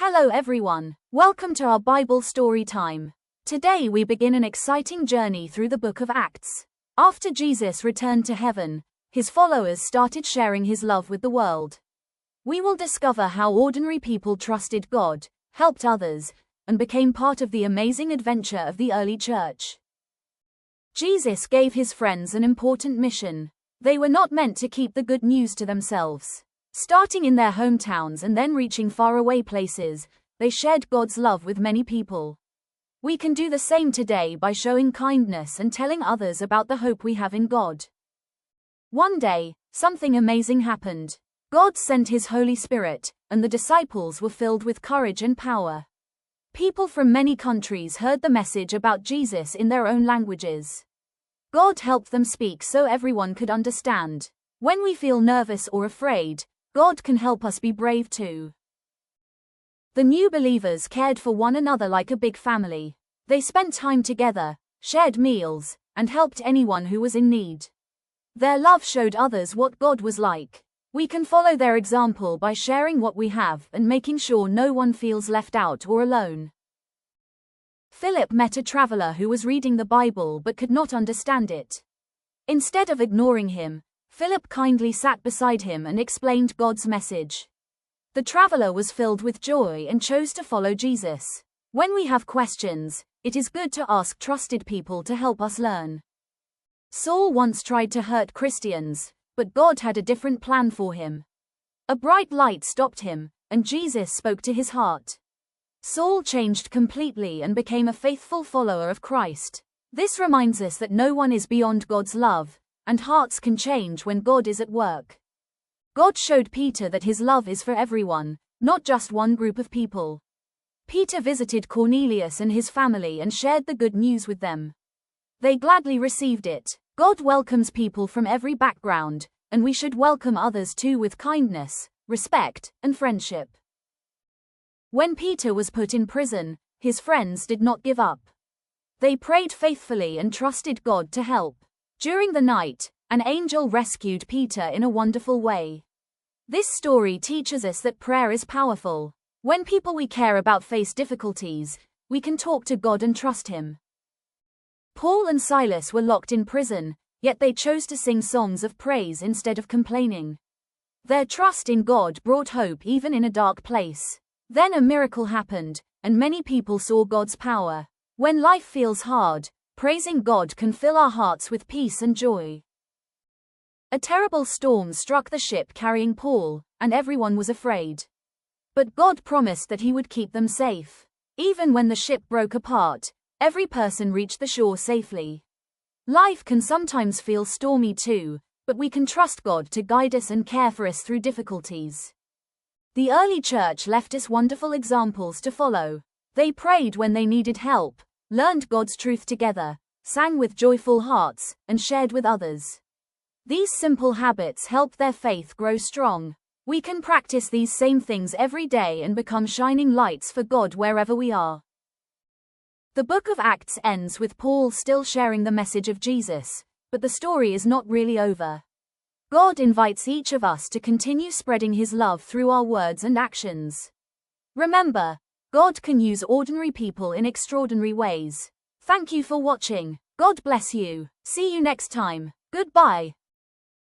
Hello everyone, welcome to our Bible story time. Today we begin an exciting journey through the book of Acts. After Jesus returned to heaven, his followers started sharing his love with the world. We will discover how ordinary people trusted God, helped others, and became part of the amazing adventure of the early church. Jesus gave his friends an important mission. They were not meant to keep the good news to themselves. Starting in their hometowns and then reaching faraway places, they shared God's love with many people. We can do the same today by showing kindness and telling others about the hope we have in God. One day, something amazing happened. God sent his Holy Spirit, and the disciples were filled with courage and power. People from many countries heard the message about Jesus in their own languages. God helped them speak so everyone could understand. When we feel nervous or afraid, God can help us be brave too. The new believers cared for one another like a big family. They spent time together, shared meals, and helped anyone who was in need. Their love showed others what God was like. We can follow their example by sharing what we have and making sure no one feels left out or alone. Philip met a traveler who was reading the Bible but could not understand it. Instead of ignoring him, Philip kindly sat beside him and explained God's message. The traveler was filled with joy and chose to follow Jesus. When we have questions, it is good to ask trusted people to help us learn. Saul once tried to hurt Christians, but God had a different plan for him. A bright light stopped him, and Jesus spoke to his heart. Saul changed completely and became a faithful follower of Christ. This reminds us that no one is beyond God's love, and hearts can change when God is at work. God showed Peter that his love is for everyone, not just one group of people. Peter visited Cornelius and his family and shared the good news with them. They gladly received it. God welcomes people from every background, and we should welcome others too with kindness, respect, and friendship. When Peter was put in prison, his friends did not give up. They prayed faithfully and trusted God to help. During the night, an angel rescued Peter in a wonderful way. This story teaches us that prayer is powerful. When people we care about face difficulties, we can talk to God and trust him. Paul and Silas were locked in prison, yet they chose to sing songs of praise instead of complaining. Their trust in God brought hope even in a dark place. Then a miracle happened, and many people saw God's power. When life feels hard, praising God can fill our hearts with peace and joy. A terrible storm struck the ship carrying Paul, and everyone was afraid. But God promised that he would keep them safe. Even when the ship broke apart, every person reached the shore safely. Life can sometimes feel stormy too, but we can trust God to guide us and care for us through difficulties. The early church left us wonderful examples to follow. They prayed when they needed help, learned God's truth together, sang with joyful hearts, and shared with others. These simple habits helped their faith grow strong. We can practice these same things every day and become shining lights for God wherever we are. The book of Acts ends with Paul still sharing the message of Jesus, but the story is not really over. God invites each of us to continue spreading his love through our words and actions. Remember, God can use ordinary people in extraordinary ways. Thank you for watching. God bless you. See you next time. Goodbye.